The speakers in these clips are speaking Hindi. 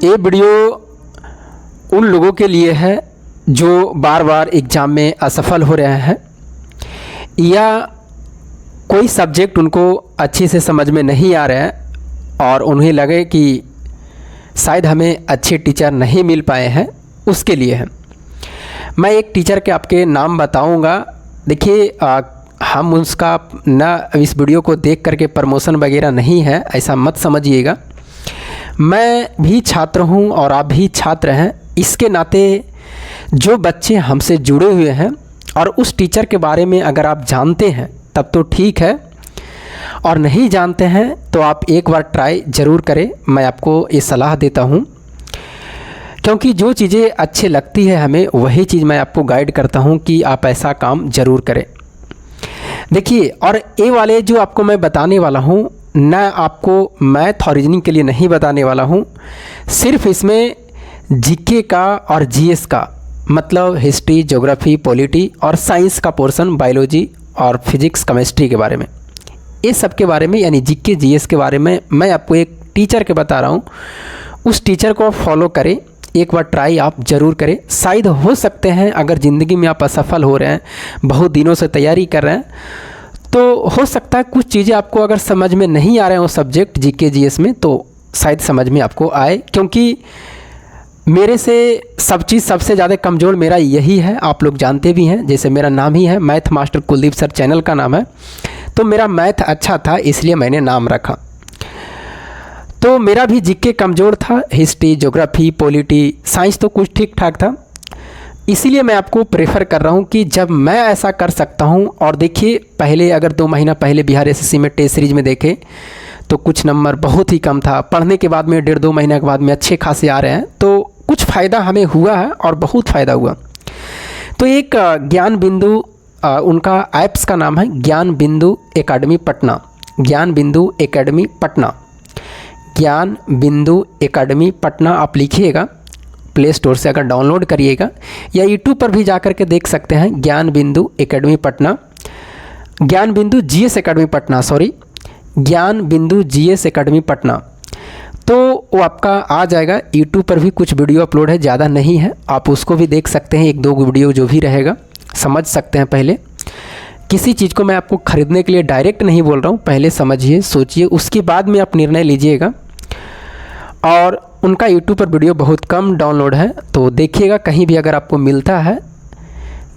ये वीडियो उन लोगों के लिए है जो बार बार एग्ज़ाम में असफल हो रहे हैं या कोई सब्जेक्ट उनको अच्छे से समझ में नहीं आ रहा है और उन्हें लगे कि शायद हमें अच्छे टीचर नहीं मिल पाए हैं, उसके लिए है। मैं एक टीचर के आपके नाम बताऊंगा। देखिए हम उसका ना इस वीडियो को देख करके प्रमोशन वगैरह नहीं है, ऐसा मत समझिएगा। मैं भी छात्र हूं और आप भी छात्र हैं, इसके नाते जो बच्चे हमसे जुड़े हुए हैं और उस टीचर के बारे में अगर आप जानते हैं तब तो ठीक है, और नहीं जानते हैं तो आप एक बार ट्राई ज़रूर करें। मैं आपको ये सलाह देता हूं, क्योंकि जो चीज़ें अच्छी लगती है हमें वही चीज़ मैं आपको गाइड करता हूं कि आप ऐसा काम ज़रूर करें। देखिए, और ये वाले जो आपको मैं बताने वाला हूं ना, आपको मैथ और रीजनिंग के लिए नहीं बताने वाला हूं, सिर्फ इसमें जीके का और जीएस का, मतलब हिस्ट्री, ज्योग्राफी, पॉलिटी और साइंस का पोर्शन, बायोलॉजी और फिजिक्स, केमिस्ट्री के बारे में, ये सब के बारे में, यानी जीके जीएस के बारे में मैं आपको एक टीचर के बता रहा हूँ। उस टीचर को फॉलो करें, एक बार ट्राई आप ज़रूर करें। शायद हो सकते हैं अगर ज़िंदगी में आप असफल हो रहे हैं, बहुत दिनों से तैयारी कर रहे हैं, तो हो सकता है कुछ चीज़ें आपको अगर समझ में नहीं आ रहे हैं वो सब्जेक्ट जीके जीएस में, तो शायद समझ में आपको आए। क्योंकि मेरे से सब चीज़ सबसे ज़्यादा कमज़ोर मेरा यही है, आप लोग जानते भी हैं। जैसे मेरा नाम ही है math master Kuldeep sir, channel का नाम है, तो मेरा मैथ अच्छा था इसलिए मैंने नाम रखा। तो मेरा भी जीके कमज़ोर था, हिस्ट्री, ज्योग्राफी, पॉलिटी, साइंस तो कुछ ठीक ठाक था। इसीलिए मैं आपको प्रेफर कर रहा हूं कि जब मैं ऐसा कर सकता हूं, और देखिए पहले अगर 2 महीना पहले बिहार एसएससी में टेस्ट सीरीज में देखें तो कुछ नंबर बहुत ही कम था, पढ़ने के बाद में 1.5-2 महीने के बाद में अच्छे खासे आ रहे हैं, तो कुछ फ़ायदा हमें हुआ है और बहुत फ़ायदा हुआ। तो एक ज्ञान बिंदु, उनका ऐप्स का नाम है ज्ञान बिंदु एकेडमी पटना, ज्ञान बिंदु एकेडमी पटना, ज्ञान बिंदु एकेडमी पटना आप लिखिएगा, प्ले स्टोर से अगर डाउनलोड करिएगा, या यूट्यूब पर भी जाकर के देख सकते हैं ज्ञान बिंदु एकेडमी पटना, ज्ञान बिंदु जीएस एकेडमी पटना, सॉरी ज्ञान बिंदु जीएस एकेडमी पटना। तो वो आपका आ जाएगा। यूट्यूब पर भी कुछ वीडियो अपलोड है, ज़्यादा नहीं है, आप उसको भी देख सकते हैं, 1-2 वीडियो जो भी रहेगा समझ सकते हैं। पहले किसी चीज़ को मैं आपको ख़रीदने के लिए डायरेक्ट नहीं बोल रहा हूँ, पहले समझिए, सोचिए, उसके बाद में आप निर्णय लीजिएगा। और उनका यूट्यूब पर वीडियो बहुत कम डाउनलोड है, तो देखिएगा कहीं भी अगर आपको मिलता है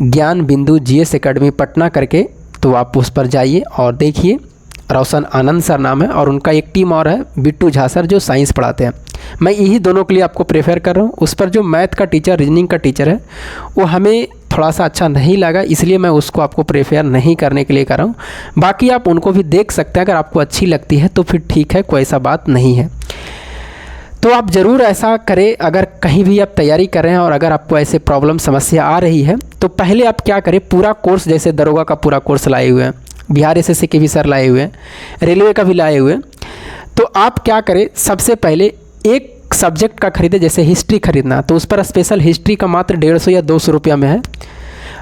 ज्ञान बिंदु जीएस एकेडमी पटना करके, तो आप उस पर जाइए और देखिए। रोशन आनंद सर नाम है, और उनका एक टीम और है बिट्टू झा सर जो साइंस पढ़ाते हैं। मैं यही दोनों के लिए आपको प्रेफर कर रहा हूँ। उस पर जो मैथ का टीचर, रीजनिंग का टीचर है, वो हमें थोड़ा सा अच्छा नहीं लगा, इसलिए मैं उसको आपको प्रेफर नहीं करने के लिए कर रहा हूँ। बाकी आप उनको भी देख सकते हैं, अगर आपको अच्छी लगती है तो फिर ठीक है, कोई ऐसा बात नहीं है। तो आप ज़रूर ऐसा करें। अगर कहीं भी आप तैयारी कर रहे हैं और अगर आपको ऐसे प्रॉब्लम, समस्या आ रही है, तो पहले आप क्या करें, पूरा कोर्स, जैसे दरोगा का पूरा कोर्स लाए हुए हैं, बिहार एसएससी के भी सर लाए हुए हैं, रेलवे का भी लाए हुए हैं, तो आप क्या करें, सबसे पहले एक सब्जेक्ट का खरीदे। जैसे हिस्ट्री खरीदना तो उस पर स्पेशल हिस्ट्री का मात्र 150 या 200 रुपया में है।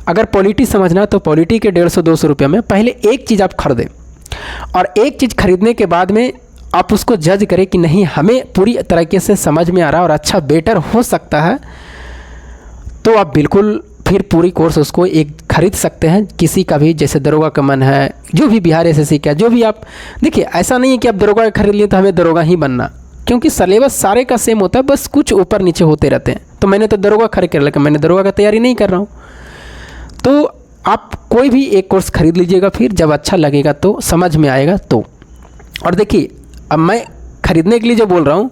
अगर पॉलिटी समझना तो पॉलिटी के 150-200 रुपया में। पहले एक चीज़ आप खरीदें, और एक चीज़ खरीदने के बाद में आप उसको जज करें कि नहीं, हमें पूरी तरीके से समझ में आ रहा और अच्छा बेटर हो सकता है, तो आप बिल्कुल फिर पूरी कोर्स उसको एक खरीद सकते हैं। किसी का भी, जैसे दरोगा का मन है, जो भी बिहार एसएससी का, जो भी आप देखिए, ऐसा नहीं है कि आप दरोगा खरीद लिए तो हमें दरोगा ही बनना, क्योंकि सिलेबस सारे का सेम होता है, बस कुछ ऊपर नीचे होते रहते हैं। तो मैंने तो दरोगा खरीद कर, लेकिन मैंने दरोगा का तैयारी नहीं कर रहा हूँ। तो आप कोई भी एक कोर्स खरीद लीजिएगा, फिर जब अच्छा लगेगा तो, समझ में आएगा तो। और देखिए, अब मैं खरीदने के लिए जो बोल रहा हूँ,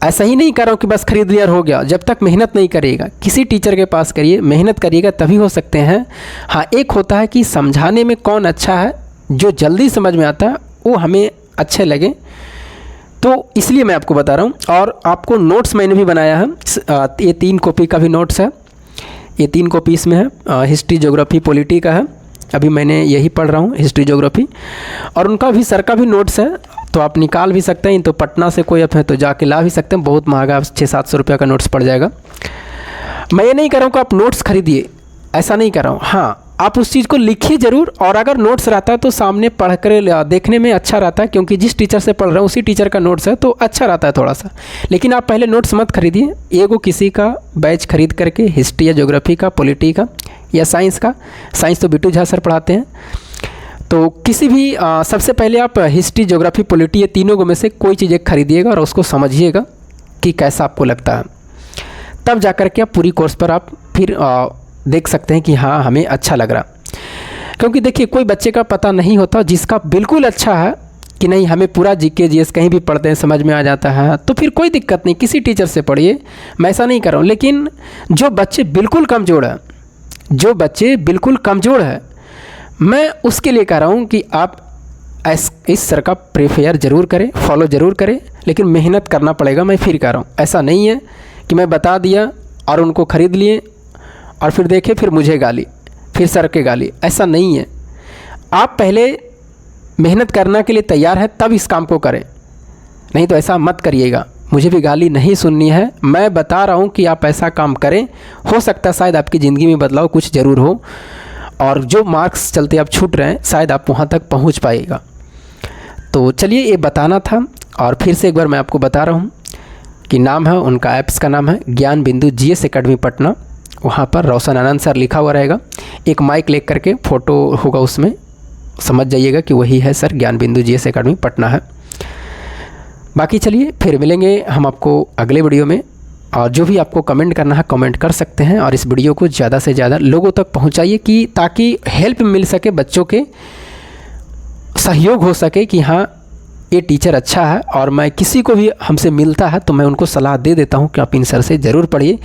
ऐसा ही नहीं कर रहा हूँ कि बस खरीद लिया और हो गया। जब तक मेहनत नहीं करिएगा, किसी टीचर के पास करिए, मेहनत करिएगा, तभी हो सकते हैं। हाँ, एक होता है कि समझाने में कौन अच्छा है, जो जल्दी समझ में आता है वो हमें अच्छे लगे, तो इसलिए मैं आपको बता रहा हूँ। और आपको नोट्स मैंने भी बनाया है, ये 3 कॉपी का भी नोट्स है, ये 3 कॉपी इसमें है। हिस्ट्री, ज्योग्राफी, पॉलिटी का है, अभी मैंने यही पढ़ रहा हूँ, हिस्ट्री, ज्योग्राफी, और उनका भी सर का भी नोट्स है, तो आप निकाल भी सकते हैं। तो पटना से कोई आप है तो जाके ला भी सकते हैं, बहुत महंगा 600-700 रुपये का नोट्स पड़ जाएगा। मैं ये नहीं कर रहा हूँ कि आप नोट्स खरीदिए, ऐसा नहीं कर रहा हूँ। हाँ, आप उस चीज़ को लिखिए ज़रूर, और अगर नोट्स रहता है तो सामने पढ़ कर देखने में अच्छा रहता है, क्योंकि जिस टीचर से पढ़ रहे हैं उसी टीचर का नोट्स है तो अच्छा रहता है थोड़ा सा। लेकिन आप पहले नोट्स मत खरीदिए, एगो किसी का बैच खरीद करके, हिस्ट्री या ज्योग्राफी का, पॉलिटी का या साइंस का, साइंस तो बिट्टू झा सर पढ़ाते हैं, तो किसी भी सबसे पहले आप हिस्ट्री, ज्योग्राफी, पॉलिटी, ये तीनों में से कोई चीज़ एक खरीदिएगा और उसको समझिएगा कि कैसा आपको लगता है। तब जा कर के आप पूरी कोर्स पर आप फिर देख सकते हैं कि हाँ हमें अच्छा लग रहा। क्योंकि देखिए कोई बच्चे का पता नहीं होता, जिसका बिल्कुल अच्छा है कि नहीं हमें पूरा जीके जीएस कहीं भी पढ़ते हैं समझ में आ जाता है, तो फिर कोई दिक्कत नहीं, किसी टीचर से पढ़िए, मैं ऐसा नहीं कर रहा हूँ। लेकिन जो बच्चे बिल्कुल कमज़ोर है, जो बच्चे बिल्कुल कमज़ोर है, मैं उसके लिए कह रहा हूँ कि आप इस सर का प्रेफेयर ज़रूर करें, फॉलो ज़रूर करें, लेकिन मेहनत करना पड़ेगा। मैं फिर कह रहा हूँ, ऐसा नहीं है कि मैं बता दिया और उनको ख़रीद लिए और फिर देखे फिर मुझे गाली, फिर सर के गाली, ऐसा नहीं है। आप पहले मेहनत करने के लिए तैयार है तब इस काम को करें, नहीं तो ऐसा मत करिएगा। मुझे भी गाली नहीं सुननी है, मैं बता रहा हूँ कि आप ऐसा काम करें, हो सकता है शायद आपकी ज़िंदगी में बदलाव कुछ ज़रूर हो, और जो मार्क्स चलते आप छूट रहे हैं शायद आप वहाँ तक पहुँच पाइएगा। तो चलिए ये बताना था, और फिर से एक बार मैं आपको बता रहा हूँ कि नाम है उनका, ऐप्स का नाम है ज्ञान बिंदु जीएस एकेडमी पटना। वहाँ पर रोशन आनंद सर लिखा हुआ रहेगा, एक माइक ले करके फ़ोटो होगा, उसमें समझ जाइएगा कि वही है सर, ज्ञान बिंदु जीएस एकेडमी पटना है। बाकी चलिए फिर मिलेंगे हम आपको अगले वीडियो में, और जो भी आपको कमेंट करना है कमेंट कर सकते हैं, और इस वीडियो को ज़्यादा से ज़्यादा लोगों तक पहुँचाइए कि ताकि हेल्प मिल सके, बच्चों के सहयोग हो सके कि हाँ ये टीचर अच्छा है, और मैं किसी को भी हमसे मिलता है तो मैं उनको सलाह दे देता हूँ कि आप इन सर से ज़रूर पढ़िए,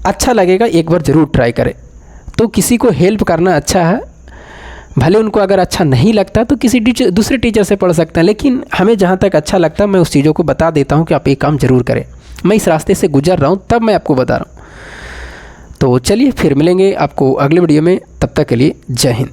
अच्छा लगेगा, एक बार ज़रूर ट्राई करें। तो किसी को हेल्प करना अच्छा है, भले उनको अगर अच्छा नहीं लगता तो किसी दूसरे टीचर से पढ़ सकते हैं, लेकिन हमें जहाँ तक अच्छा लगता है मैं उस चीज़ों को बता देता हूँ कि आप ये काम ज़रूर करें। मैं इस रास्ते से गुजर रहा हूँ तब मैं आपको बता रहा हूँ। तो चलिए फिर मिलेंगे आपको अगले वीडियो में, तब तक के लिए जय हिंद।